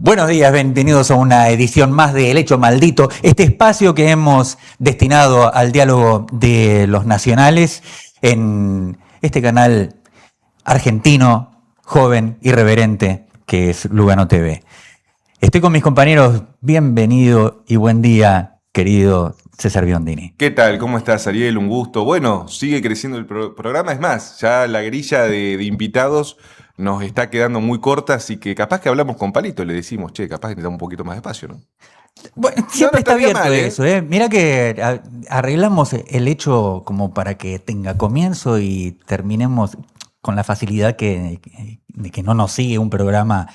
Buenos días, bienvenidos a una edición más de El Hecho Maldito, este espacio que hemos destinado al diálogo de los nacionales en este canal argentino, joven, irreverente, que es Lugano TV. Estoy con mis compañeros. Bienvenido y buen día, querido César Biondini. ¿Qué tal? ¿Cómo estás, Ariel? Un gusto. Bueno, sigue creciendo el programa. Es más, ya la grilla de invitados nos está quedando muy corta, así que capaz que hablamos con Palito, le decimos, che, capaz que necesitamos un poquito más de espacio, ¿no? Bueno, siempre está abierto mal, eso, ¿eh? Mirá que arreglamos el hecho como para que tenga comienzo y terminemos con la facilidad de que no nos sigue un programa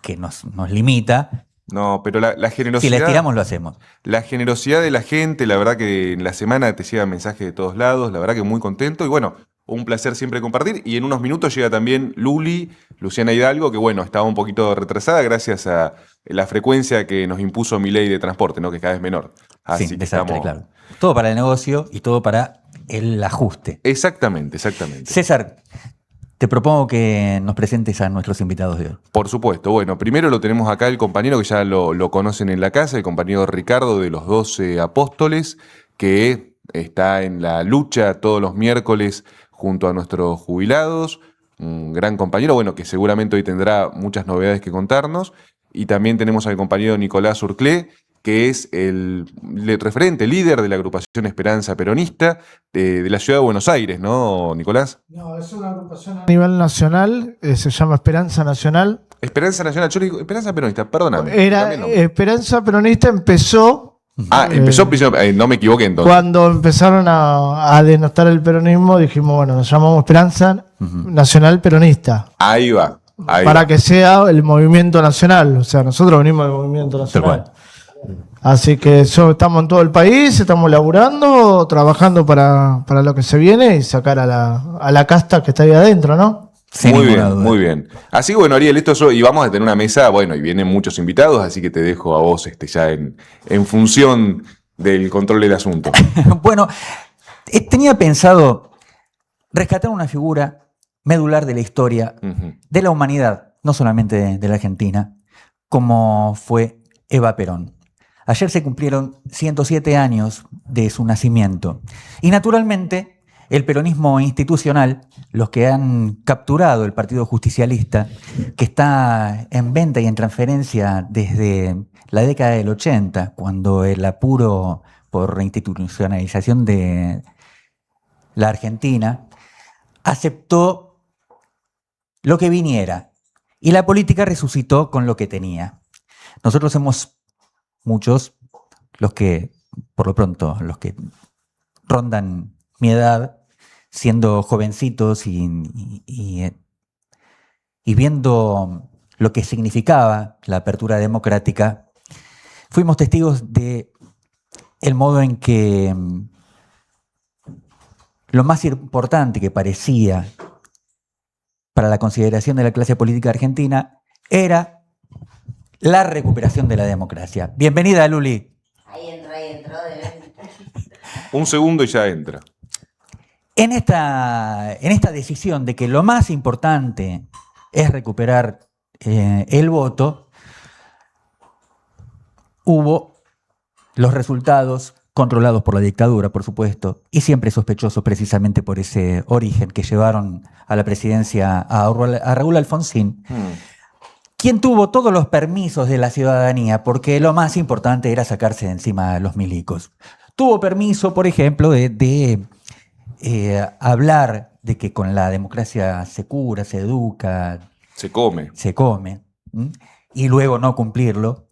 que nos limita. No, pero la generosidad... Si le tiramos, lo hacemos. La generosidad de la gente, la verdad que en la semana te llegan mensajes de todos lados, la verdad que muy contento y bueno, un placer siempre compartir. Y en unos minutos llega también Luciana Hidalgo, que bueno, estaba un poquito retrasada gracias a la frecuencia que nos impuso mi ley de transporte, ¿no? Que cada vez menor. Así sí, que desastre, claro. Todo para el negocio y todo para el ajuste. Exactamente. César, te propongo que nos presentes a nuestros invitados de hoy. Por supuesto. Bueno, primero lo tenemos acá el compañero que ya lo conocen en la casa, el compañero Ricardo de los 12 Apóstoles, que está en la lucha todos los miércoles junto a nuestros jubilados. Un gran compañero, bueno, que seguramente hoy tendrá muchas novedades que contarnos. Y también tenemos al compañero Nicolás Urclé, que es el referente, líder de la agrupación Esperanza Peronista de la ciudad de Buenos Aires, ¿no, Nicolás? No, es una agrupación a nivel nacional, se llama Esperanza Nacional. Esperanza Nacional, yo le digo Esperanza Peronista, perdóname. Esperanza Peronista empezó... empezó, no me equivoqué entonces. Cuando empezaron a denostar el peronismo, dijimos, bueno, nos llamamos Esperanza Nacional Peronista. Ahí va. Para que sea el movimiento nacional, o sea, nosotros venimos del movimiento nacional. Así que estamos en todo el país, estamos laburando, trabajando para lo que se viene y sacar a la casta que está ahí adentro, ¿no? Muy bien. Así que bueno, Ariel, y vamos a tener una mesa, bueno, y vienen muchos invitados, así que te dejo a vos ya en función del control del asunto. Bueno, tenía pensado rescatar una figura medular de la historia de la humanidad, no solamente de la Argentina, como fue Eva Perón. Ayer se cumplieron 107 años de su nacimiento. Y naturalmente, el peronismo institucional, los que han capturado el Partido Justicialista, que está en venta y en transferencia desde la década del 80, cuando el apuro por reinstitucionalización de la Argentina aceptó lo que viniera. Y la política resucitó con lo que tenía. Nosotros hemos... Muchos, por lo pronto, los que rondan mi edad, siendo jovencitos y viendo lo que significaba la apertura democrática, fuimos testigos de el modo en que lo más importante que parecía para la consideración de la clase política argentina era la recuperación de la democracia. Bienvenida, Luli. Ahí entró. Un segundo y ya entra. En esta decisión de que lo más importante es recuperar el voto, hubo los resultados controlados por la dictadura, por supuesto, y siempre sospechosos precisamente por ese origen que llevaron a la presidencia a Raúl Alfonsín, quien tuvo todos los permisos de la ciudadanía, porque lo más importante era sacarse de encima a los milicos. Tuvo permiso, por ejemplo, de hablar de que con la democracia se cura, se educa, se come, y luego no cumplirlo.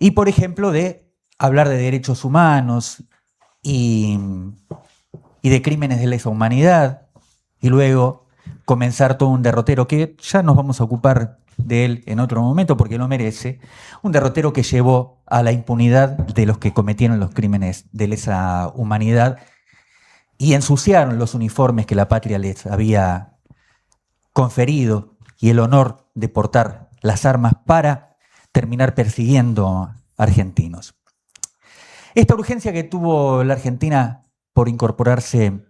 Y, por ejemplo, de hablar de derechos humanos y de crímenes de lesa humanidad, y luego comenzar todo un derrotero que ya nos vamos a ocupar de él en otro momento porque lo merece, un derrotero que llevó a la impunidad de los que cometieron los crímenes de lesa humanidad y ensuciaron los uniformes que la patria les había conferido y el honor de portar las armas para terminar persiguiendo argentinos. Esta urgencia que tuvo la Argentina por incorporarse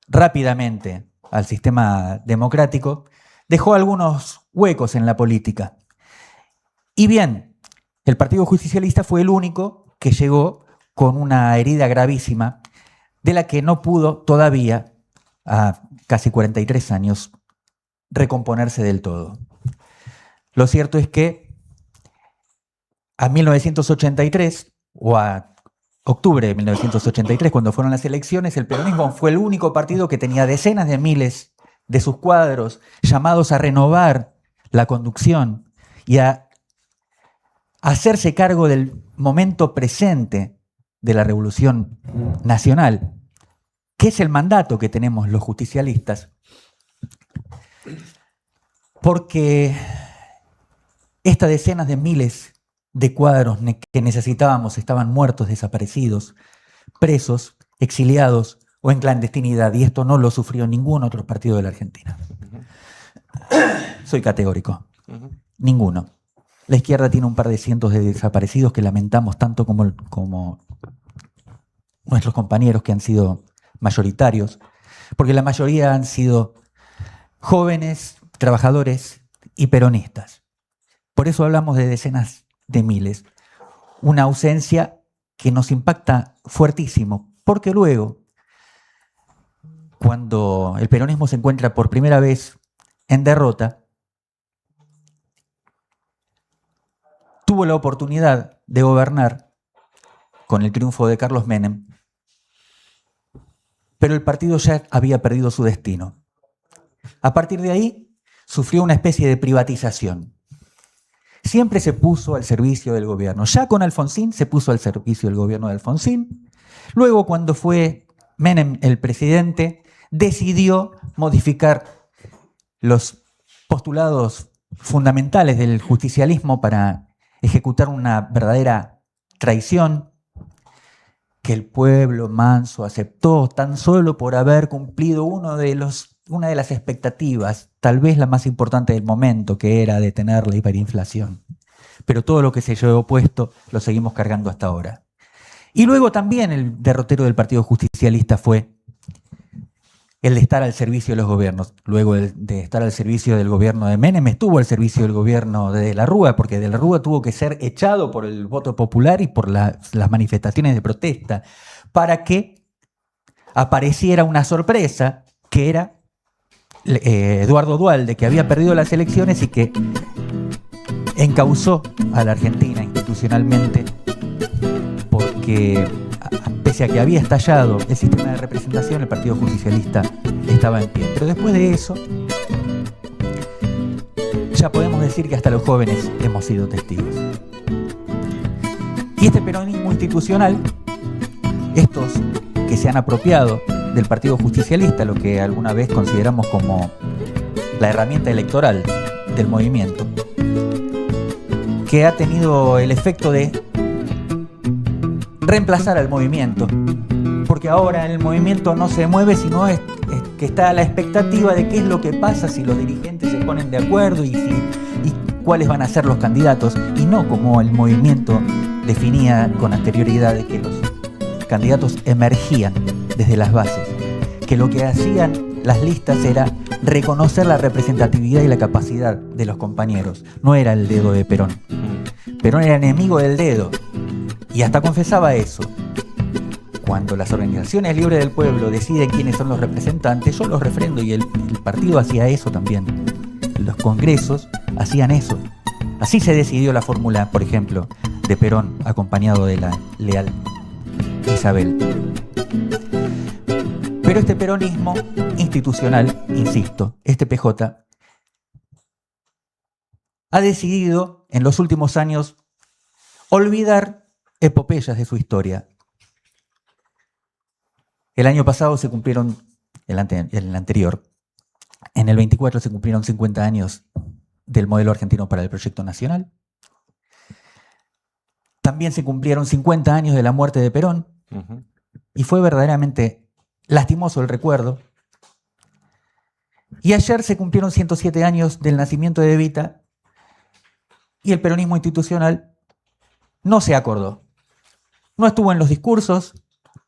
rápidamente al sistema democrático dejó algunos huecos en la política. Y bien, el Partido Justicialista fue el único que llegó con una herida gravísima de la que no pudo todavía, a casi 43 años, recomponerse del todo. Lo cierto es que a 1983, o a octubre de 1983, cuando fueron las elecciones, el peronismo fue el único partido que tenía decenas de miles de sus cuadros llamados a renovar la conducción y a hacerse cargo del momento presente de la Revolución Nacional, que es el mandato que tenemos los justicialistas, porque estas decenas de miles de cuadros que necesitábamos estaban muertos, desaparecidos, presos, exiliados o en clandestinidad, y esto no lo sufrió ningún otro partido de la Argentina. Soy categórico. Ninguno. La izquierda tiene un par de cientos de desaparecidos que lamentamos tanto como nuestros compañeros que han sido mayoritarios, porque la mayoría han sido jóvenes, trabajadores y peronistas. Por eso hablamos de decenas de miles. Una ausencia que nos impacta fuertísimo, porque luego, cuando el peronismo se encuentra por primera vez en derrota, tuvo la oportunidad de gobernar con el triunfo de Carlos Menem, pero el partido ya había perdido su destino. A partir de ahí, sufrió una especie de privatización. Siempre se puso al servicio del gobierno. Ya con Alfonsín se puso al servicio del gobierno de Alfonsín. Luego, cuando fue Menem el presidente, decidió modificar los postulados fundamentales del justicialismo para ejecutar una verdadera traición que el pueblo manso aceptó tan solo por haber cumplido una de las expectativas, tal vez la más importante del momento, que era detener la hiperinflación. Pero todo lo que se llevó puesto lo seguimos cargando hasta ahora. Y luego también el derrotero del Partido Justicialista fue el de estar al servicio de los gobiernos. Luego de estar al servicio del gobierno de Menem, estuvo al servicio del gobierno de la Rúa, porque de la Rúa tuvo que ser echado por el voto popular y por las manifestaciones de protesta, para que apareciera una sorpresa, que era Eduardo Duhalde, que había perdido las elecciones y que encauzó a la Argentina institucionalmente, porque pese a que había estallado el sistema de representación, el Partido Justicialista estaba en pie. Pero después de eso, ya podemos decir que hasta los jóvenes hemos sido testigos. Y este peronismo institucional, estos que se han apropiado del Partido Justicialista, lo que alguna vez consideramos como la herramienta electoral del movimiento, que ha tenido el efecto de reemplazar al movimiento, porque ahora el movimiento no se mueve, sino es que está a la expectativa de qué es lo que pasa si los dirigentes se ponen de acuerdo y cuáles van a ser los candidatos, y no como el movimiento definía con anterioridad de que los candidatos emergían desde las bases, que lo que hacían las listas era reconocer la representatividad y la capacidad de los compañeros. No era el dedo de Perón. Perón era enemigo del dedo y hasta confesaba eso. Cuando las organizaciones libres del pueblo deciden quiénes son los representantes, yo los refrendo, y el partido hacía eso también. Los congresos hacían eso. Así se decidió la fórmula, por ejemplo, de Perón, acompañado de la leal Isabel. Pero este peronismo institucional, insisto, este PJ, ha decidido en los últimos años olvidar epopeyas de su historia. El año pasado se cumplieron, el anterior, en el 24 se cumplieron 50 años del modelo argentino para el proyecto nacional. También se cumplieron 50 años de la muerte de Perón, y fue verdaderamente lastimoso el recuerdo. Y ayer se cumplieron 107 años del nacimiento de Evita, y el peronismo institucional no se acordó. No estuvo en los discursos,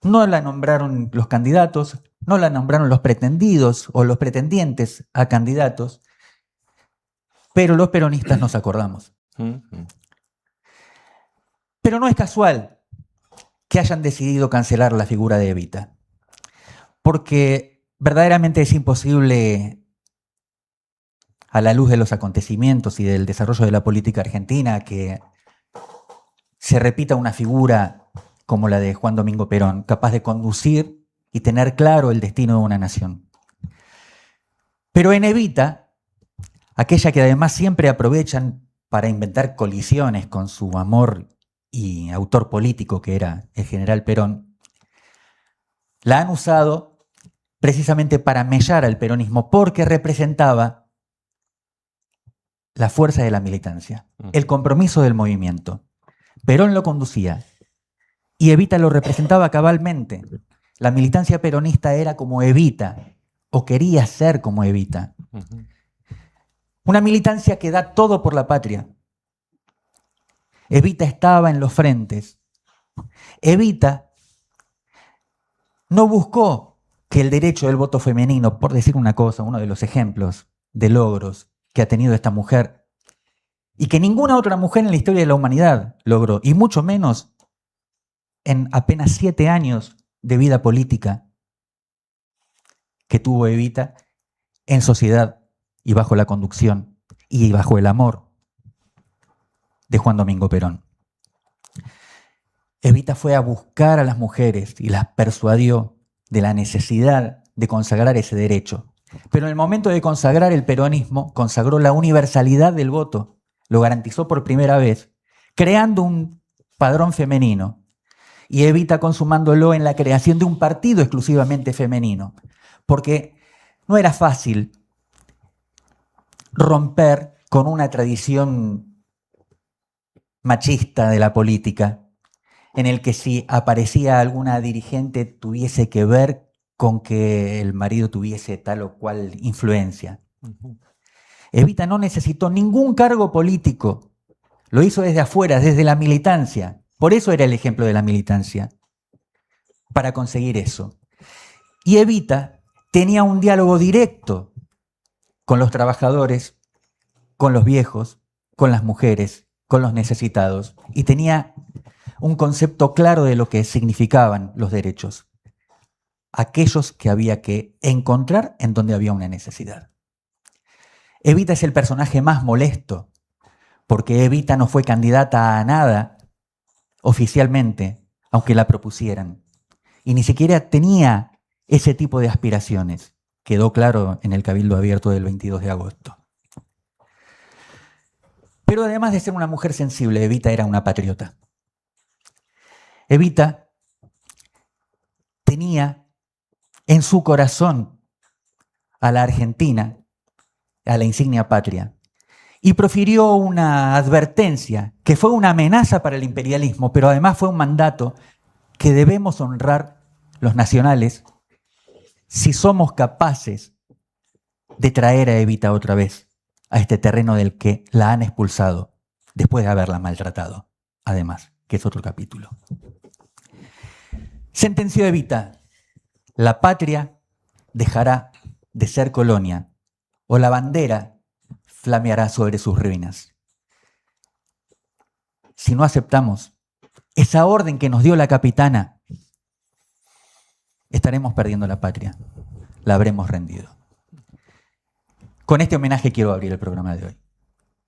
no la nombraron los candidatos, no la nombraron los pretendidos o los pretendientes a candidatos, pero los peronistas nos acordamos. Pero no es casual que hayan decidido cancelar la figura de Evita, porque verdaderamente es imposible, a la luz de los acontecimientos y del desarrollo de la política argentina, que se repita una figura como la de Juan Domingo Perón, capaz de conducir y tener claro el destino de una nación. Pero en Evita, aquella que además siempre aprovechan para inventar colisiones con su amor y autor político que era el general Perón, la han usado precisamente para mellar al peronismo, porque representaba la fuerza de la militancia, el compromiso del movimiento. Perón lo conducía y Evita lo representaba cabalmente. La militancia peronista era como Evita, o quería ser como Evita. Una militancia que da todo por la patria. Evita estaba en los frentes. Evita no buscó que el derecho del voto femenino, por decir una cosa, uno de los ejemplos de logros que ha tenido esta mujer, y que ninguna otra mujer en la historia de la humanidad logró, y mucho menos en apenas 7 años de vida política que tuvo Evita en sociedad y bajo la conducción y bajo el amor de Juan Domingo Perón. Evita fue a buscar a las mujeres y las persuadió de la necesidad de consagrar ese derecho. Pero en el momento de consagrar el peronismo, consagró la universalidad del voto, lo garantizó por primera vez, creando un padrón femenino, y Evita consumándolo en la creación de un partido exclusivamente femenino, porque no era fácil romper con una tradición machista de la política, en el que si aparecía alguna dirigente tuviese que ver con que el marido tuviese tal o cual influencia. Evita no necesitó ningún cargo político, lo hizo desde afuera, desde la militancia. Por eso era el ejemplo de la militancia, para conseguir eso. Y Evita tenía un diálogo directo con los trabajadores, con los viejos, con las mujeres, con los necesitados, y tenía un concepto claro de lo que significaban los derechos, aquellos que había que encontrar en donde había una necesidad. Evita es el personaje más molesto, porque Evita no fue candidata a nada oficialmente, aunque la propusieran, y ni siquiera tenía ese tipo de aspiraciones. Quedó claro en el Cabildo Abierto del 22 de agosto. Pero además de ser una mujer sensible, Evita era una patriota. Evita tenía en su corazón a la Argentina, a la insignia patria, y profirió una advertencia que fue una amenaza para el imperialismo, pero además fue un mandato que debemos honrar los nacionales si somos capaces de traer a Evita otra vez a este terreno del que la han expulsado después de haberla maltratado, además, que es otro capítulo. Sentenció Evita: la patria dejará de ser colonia, o la bandera flameará sobre sus ruinas. Si no aceptamos esa orden que nos dio la capitana, estaremos perdiendo la patria, la habremos rendido. Con este homenaje quiero abrir el programa de hoy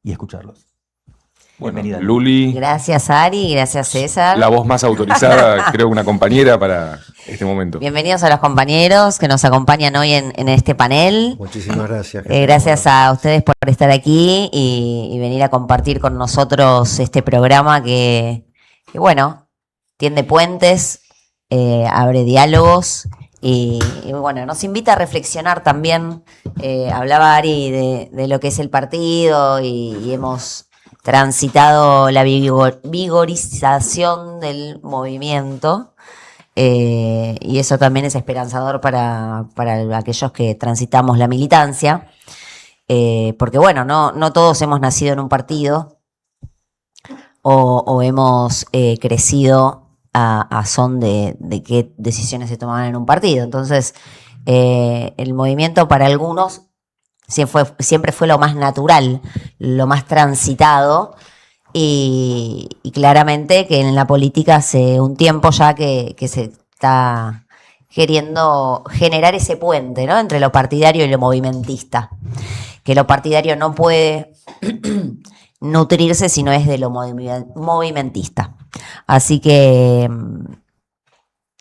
y escucharlos. Bueno, Bienvenida, Luli. Gracias, Ari, gracias, César. La voz más autorizada, creo, una compañera para este momento. Bienvenidos a los compañeros que nos acompañan hoy en este panel. Muchísimas gracias. Gracias a ustedes por estar aquí y venir a compartir con nosotros este programa que bueno, tiende puentes, abre diálogos y bueno, nos invita a reflexionar también. Hablaba Ari de lo que es el partido y hemos transitado la vigorización del movimiento. Y eso también es esperanzador para aquellos que transitamos la militancia, porque bueno, no todos hemos nacido en un partido o hemos crecido a son de qué decisiones se tomaban en un partido. Entonces, el movimiento para algunos siempre fue lo más natural, lo más transitado. Y claramente que en la política hace un tiempo ya que se está queriendo generar ese puente, ¿no?, entre lo partidario y lo movimentista. Que lo partidario no puede nutrirse si no es de lo movimentista. Así que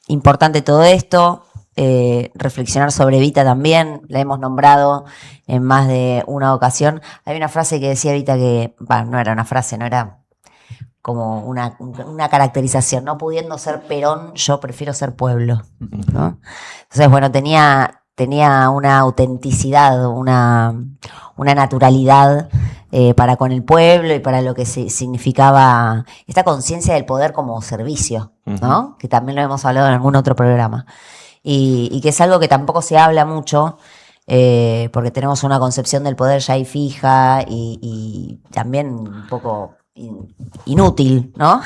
importante todo esto. Reflexionar sobre Evita también, la hemos nombrado en más de una ocasión. Hay una frase que decía Evita que, no era una frase, no era como una caracterización: no pudiendo ser Perón, yo prefiero ser pueblo, ¿no? Entonces, bueno, tenía una autenticidad, una naturalidad para con el pueblo y para lo que significaba esta conciencia del poder como servicio, ¿no? Que también lo hemos hablado en algún otro programa. Y que es algo que tampoco se habla mucho, porque tenemos una concepción del poder ya ahí fija y también un poco inútil, ¿no?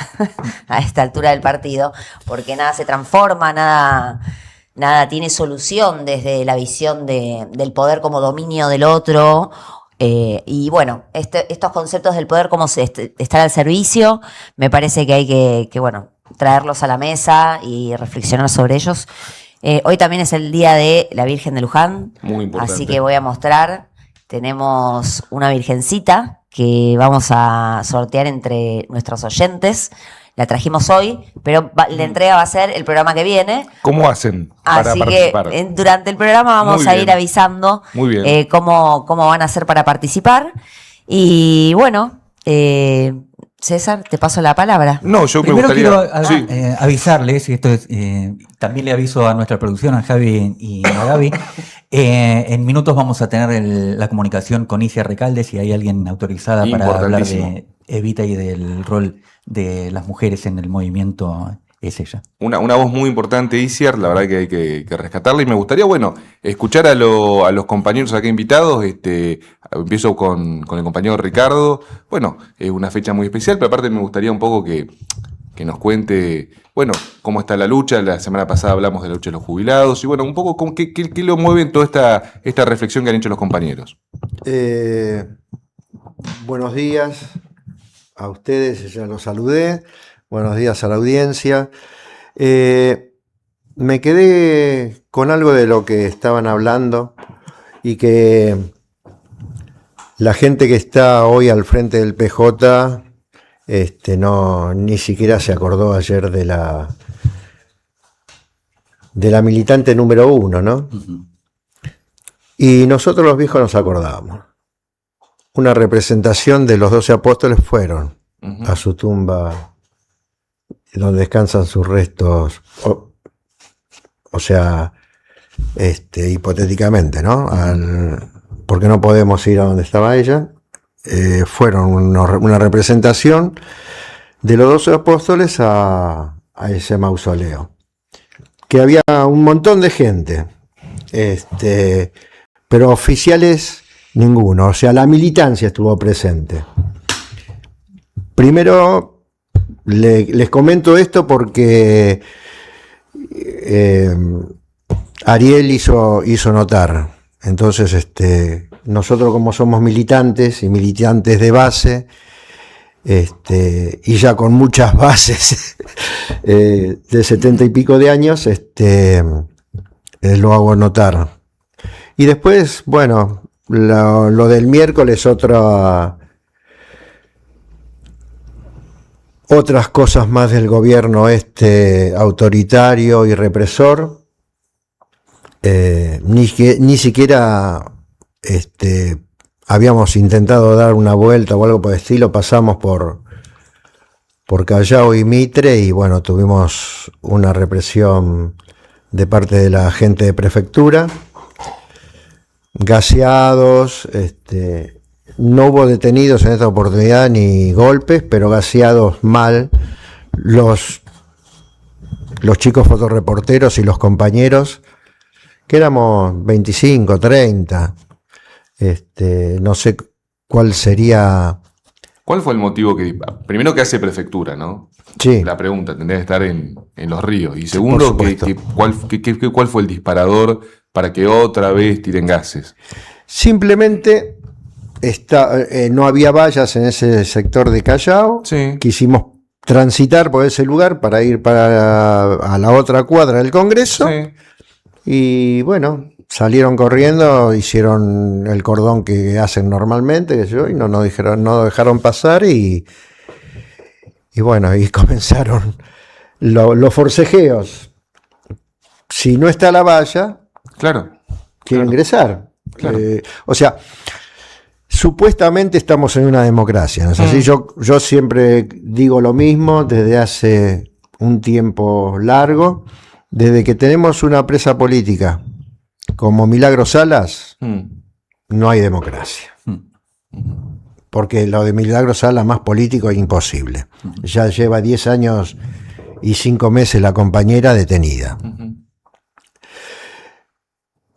A esta altura del partido, porque nada se transforma, nada tiene solución desde la visión del poder como dominio del otro. Y bueno, estos conceptos del poder como estar al servicio, me parece que hay que bueno, traerlos a la mesa y reflexionar sobre ellos. Hoy también es el día de la Virgen de Luján. Muy importante. Así que voy a mostrar. Tenemos una virgencita que vamos a sortear entre nuestros oyentes. La trajimos hoy, pero la entrega va a ser el programa que viene. ¿Cómo hacen para Así participar? Que durante el programa vamos a ir avisando cómo van a hacer para participar. Y bueno, César, te paso la palabra. No, yo primero me gustaría quiero avisarles, y esto es, también le aviso a nuestra producción, a Javi y a Gaby. En minutos vamos a tener la comunicación con Isia Recalde, si hay alguien autorizada para hablar de Evita y del rol de las mujeres en el movimiento, es ella. Una voz muy importante, Isiar, la verdad que hay que rescatarla. Y me gustaría, bueno, escuchar a los compañeros acá invitados. Empiezo con el compañero Ricardo. Bueno, es una fecha muy especial, pero aparte me gustaría un poco que nos cuente, bueno, cómo está la lucha. La semana pasada hablamos de la lucha de los jubilados. Y bueno, un poco qué lo mueve en toda esta reflexión que han hecho los compañeros. Buenos días a ustedes, ya los saludé. Buenos días a la audiencia. Me quedé con algo de lo que estaban hablando y que la gente que está hoy al frente del PJ ni siquiera se acordó ayer de la militante número 1, ¿no? Uh-huh. Y nosotros los viejos nos acordábamos. Una representación de los 12 apóstoles fueron a su tumba, donde descansan sus restos, o sea, hipotéticamente, ¿no? Porque no podemos ir a donde estaba ella. Fueron una representación de los 12 apóstoles a ese mausoleo. Que había un montón de gente, pero oficiales ninguno, o sea, la militancia estuvo presente. Primero, les comento esto porque Ariel hizo notar. Entonces, nosotros como somos militantes y militantes de base, y ya con muchas bases de 70 y pico de años, lo hago notar. Y después, bueno, lo del miércoles, otras cosas más del gobierno autoritario y represor. Ni siquiera habíamos intentado dar una vuelta o algo por el estilo, pasamos por Callao y Mitre y bueno, tuvimos una represión de parte de la gente de prefectura, gaseados, no hubo detenidos en esta oportunidad ni golpes, pero gaseados mal los chicos fotoreporteros y los compañeros, que éramos 25, 30, no sé cuál sería. ¿Cuál fue el motivo primero que hace prefectura, ¿no? Sí. La pregunta tendría que estar en los ríos. Y segundo, Por supuesto. ¿cuál fue el disparador para que otra vez tiren gases? Simplemente no había vallas en ese sector de Callao. Sí. Quisimos transitar por ese lugar para ir a la otra cuadra del Congreso. Sí. Y bueno, salieron corriendo, hicieron el cordón que hacen normalmente, y no dejaron pasar y bueno, y comenzaron los forcejeos. Si no está la valla, Claro. quiere ingresar. Claro. O sea, supuestamente estamos en una democracia, ¿no es así? Yo siempre digo lo mismo desde hace un tiempo largo, desde que tenemos una presa política como Milagros Salas, no hay democracia. Porque lo de Milagros Salas más político es imposible. Ya lleva 10 años y 5 meses la compañera detenida.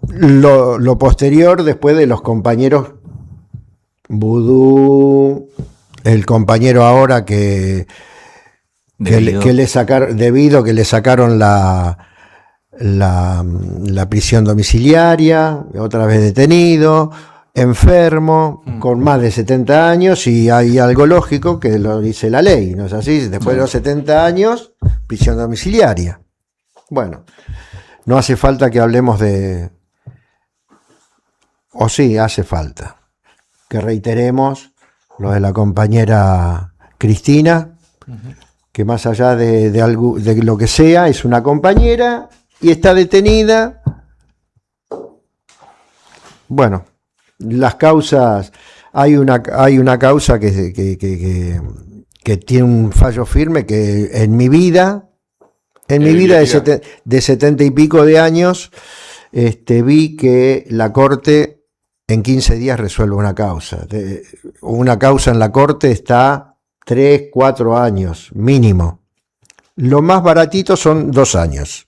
Lo posterior, después de los compañeros Vudú, el compañero ahora que le sacaron la prisión domiciliaria, otra vez detenido, enfermo, con más de 70 años, y hay algo lógico que lo dice la ley, ¿no es así? Después de los 70 años, prisión domiciliaria. Bueno, no hace falta que hablemos o sí, hace falta que reiteremos lo de la compañera Cristina, que más allá de lo que sea, es una compañera y está detenida. Bueno, las causas, hay una causa que tiene un fallo firme que en mi vida de 70 y pico de años, vi que la Corte en 15 días resuelve una causa. Una causa en la Corte está 3, 4 años, mínimo. Lo más baratito son 2 años.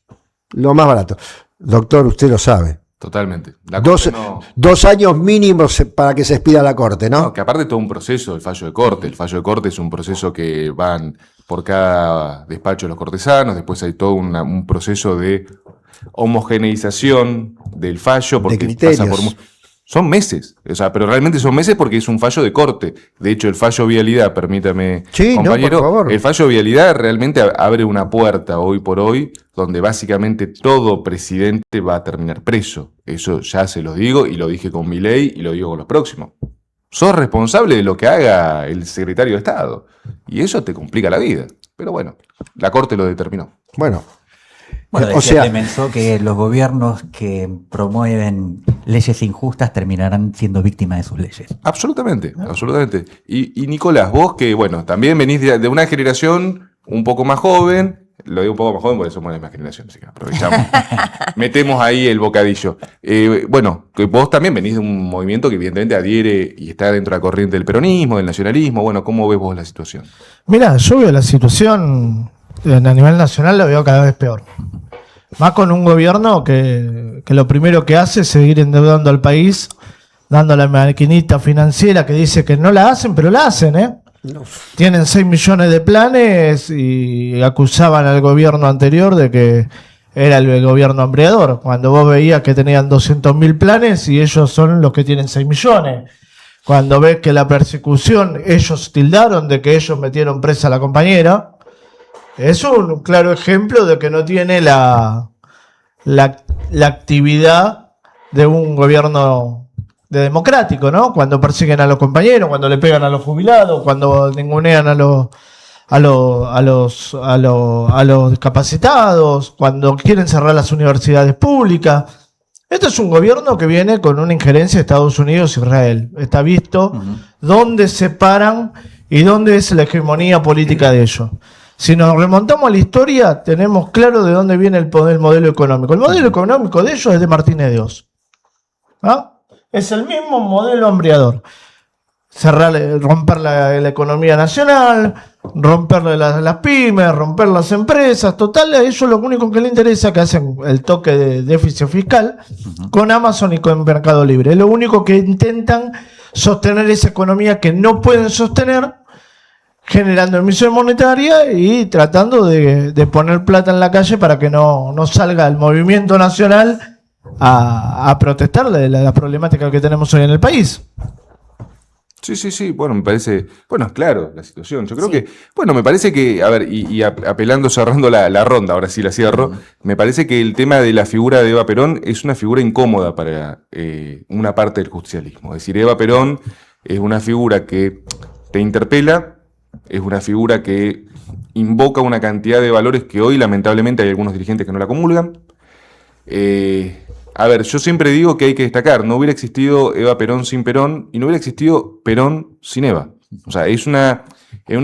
Lo más barato. Doctor, usted lo sabe. Totalmente. La 2 años mínimos para que se expida la Corte, ¿no? No, que aparte todo un proceso, el fallo de corte. El fallo de corte es un proceso que van por cada despacho de los cortesanos, después hay todo un proceso de homogeneización del fallo, porque de criterios. Son meses, o sea, pero realmente son meses porque es un fallo de corte. De hecho, el fallo vialidad, permítame, sí, compañero, no, por favor. El fallo vialidad realmente abre una puerta hoy por hoy donde básicamente todo presidente va a terminar preso. Eso ya se lo digo y lo dije con Milei y lo digo con los próximos. Sos responsable de lo que haga el secretario de Estado y eso te complica la vida. Pero bueno, la Corte lo determinó. Bueno, decía Clemenceau que los gobiernos que promueven leyes injustas terminarán siendo víctimas de sus leyes. Absolutamente, absolutamente. Y Nicolás, vos que, bueno, también venís de una generación un poco más joven, Lo digo un poco más joven porque somos de la misma generación, así que aprovechamos. Metemos ahí el bocadillo. Bueno, que vos también venís de un movimiento que evidentemente adhiere y está dentro de la corriente del peronismo, del nacionalismo. Bueno, ¿cómo ves vos la situación? Mira, yo veo la situación a nivel nacional, la veo cada vez peor. Más con un gobierno que lo primero que hace es seguir endeudando al país, dando la maquinita financiera que dice que no la hacen, pero la hacen, ¿eh? No. Tienen 6 millones de planes y acusaban al gobierno anterior de que era el gobierno hambriador, cuando vos veías que tenían 200.000 planes y ellos son los que tienen 6 millones. Cuando ves que la persecución, ellos tildaron de que ellos metieron presa a la compañera. Es un claro ejemplo de que no tiene la actividad de un gobierno democrático, ¿no? Cuando persiguen a los compañeros, cuando le pegan a los jubilados, cuando ningunean a los discapacitados, cuando quieren cerrar las universidades públicas. Este es un gobierno que viene con una injerencia de Estados Unidos e Israel. Está visto dónde se paran y dónde es la hegemonía política de ellos. Si nos remontamos a la historia, tenemos claro de dónde viene el modelo económico. El modelo económico de ellos es de Martínez de Oz. ¿Ah? Es el mismo modelo hambriador. Romper la economía nacional, romperle las pymes, romper las empresas. Total, a ellos lo único que les interesa es que hacen el toque de déficit fiscal con Amazon y con Mercado Libre. Es lo único que intentan sostener esa economía que no pueden sostener, generando emisión monetaria y tratando de poner plata en la calle para que no salga el movimiento nacional a protestar de la problemática que tenemos hoy en el país. Sí. Bueno, me parece. Bueno, es claro la situación. Yo creo que. Bueno, me parece que. A ver, y apelando, cerrando la ronda, ahora sí la cierro. Me parece que el tema de la figura de Eva Perón es una figura incómoda para una parte del justicialismo. Es decir, Eva Perón es una figura que te interpela, es una figura que invoca una cantidad de valores que hoy, lamentablemente, hay algunos dirigentes que no la comulgan. A ver, yo siempre digo que hay que destacar, no hubiera existido Eva Perón sin Perón y no hubiera existido Perón sin Eva. O sea, es una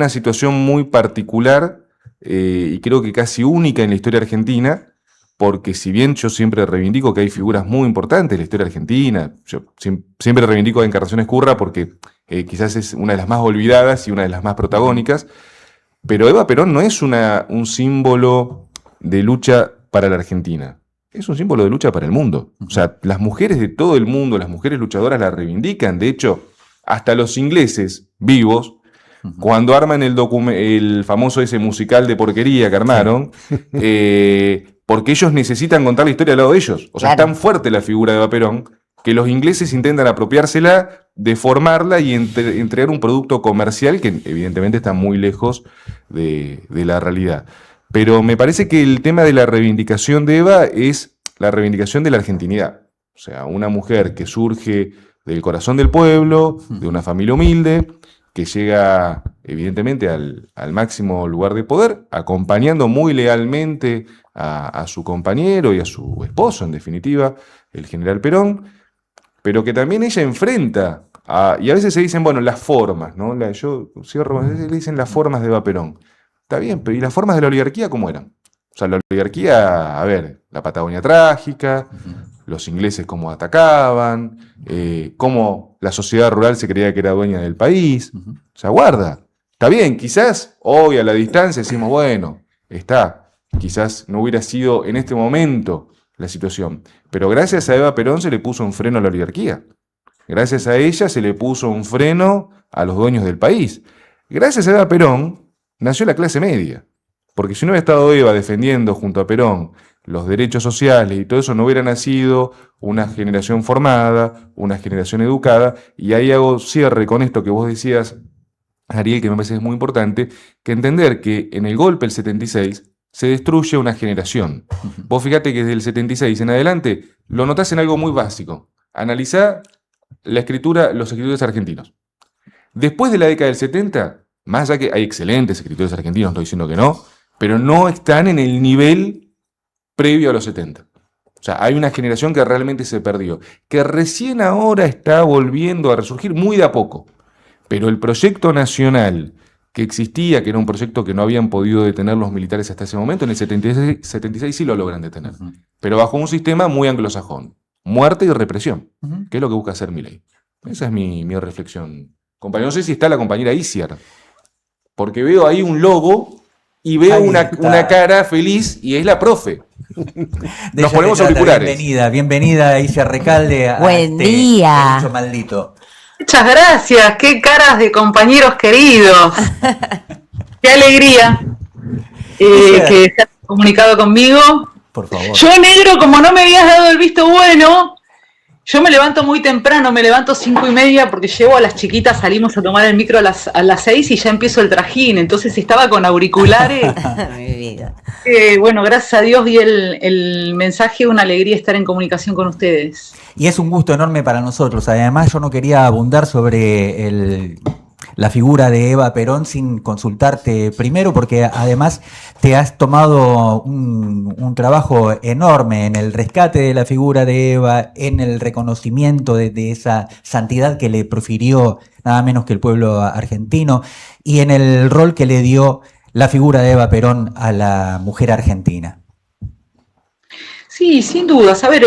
situación muy particular y creo que casi única en la historia argentina, porque si bien yo siempre reivindico que hay figuras muy importantes en la historia argentina, yo siempre reivindico a Encarnación Ezcurra porque quizás es una de las más olvidadas y una de las más protagónicas, pero Eva Perón no es un símbolo de lucha para la Argentina. Es un símbolo de lucha para el mundo. O sea, las mujeres de todo el mundo, las mujeres luchadoras la reivindican. De hecho, hasta los ingleses vivos, cuando arman el famoso ese musical de porquería que armaron, porque ellos necesitan contar la historia al lado de ellos. O sea, claro. Es tan fuerte la figura de Eva Perón que los ingleses intentan apropiársela, deformarla y entregar un producto comercial que evidentemente está muy lejos de la realidad. Pero me parece que el tema de la reivindicación de Eva es la reivindicación de la argentinidad. O sea, una mujer que surge del corazón del pueblo, de una familia humilde, que llega evidentemente al máximo lugar de poder, acompañando muy lealmente a su compañero y a su esposo, en definitiva, el general Perón, pero que también ella enfrenta, y a veces se dicen, bueno, las formas, ¿no? Yo cierro, a veces le dicen las formas de Eva Perón. Está bien, pero ¿y las formas de la oligarquía cómo eran? O sea, la oligarquía, a ver, la Patagonia trágica, los ingleses cómo atacaban, cómo la sociedad rural se creía que era dueña del país. O sea, guarda. Está bien, quizás hoy a la distancia decimos, bueno, quizás no hubiera sido en este momento la situación. Pero gracias a Eva Perón se le puso un freno a la oligarquía. Gracias a ella se le puso un freno a los dueños del país. Gracias a Eva Perón nació la clase media, porque si no hubiera estado Eva defendiendo junto a Perón los derechos sociales y todo eso, no hubiera nacido una generación formada, una generación educada, y ahí hago cierre con esto que vos decías, Ariel, que me parece que es muy importante, que entender que en el golpe del 76 se destruye una generación. Vos fíjate que desde el 76 en adelante lo notás en algo muy básico, analizá los escritores argentinos. Después de la década del 70, más allá que hay excelentes escritores argentinos, no estoy diciendo que no, pero no están en el nivel previo a los 70. O sea, hay una generación que realmente se perdió, que recién ahora está volviendo a resurgir muy de a poco. Pero el proyecto nacional que existía, que era un proyecto que no habían podido detener los militares hasta ese momento. En el 76 sí lo logran detener, pero bajo un sistema muy anglosajón. Muerte y represión, que es lo que busca hacer Milei. Esa es mi reflexión. Compañero, no sé si está la compañera Isiar, porque veo ahí un logo y veo una cara feliz y es la profe. Nos ponemos auriculares. Bienvenida Isiar Recalde. Buen día. Hecho maldito. Muchas gracias, qué caras de compañeros queridos. Qué alegría que se han comunicado conmigo. Por favor. Yo, negro, como no me habías dado el visto bueno, yo me levanto muy temprano, me levanto 5:30 porque llevo a las chiquitas, salimos a tomar el micro a las 6 y ya empiezo el trajín, entonces estaba con auriculares. Mi vida. Bueno, gracias a Dios vi el mensaje, una alegría estar en comunicación con ustedes. Y es un gusto enorme para nosotros. Además, yo no quería abundar sobre la figura de Eva Perón sin consultarte primero, porque además te has tomado un trabajo enorme en el rescate de la figura de Eva, en el reconocimiento de esa santidad que le profirió nada menos que el pueblo argentino, y en el rol que le dio la figura de Eva Perón a la mujer argentina. Sí, sin dudas. A ver,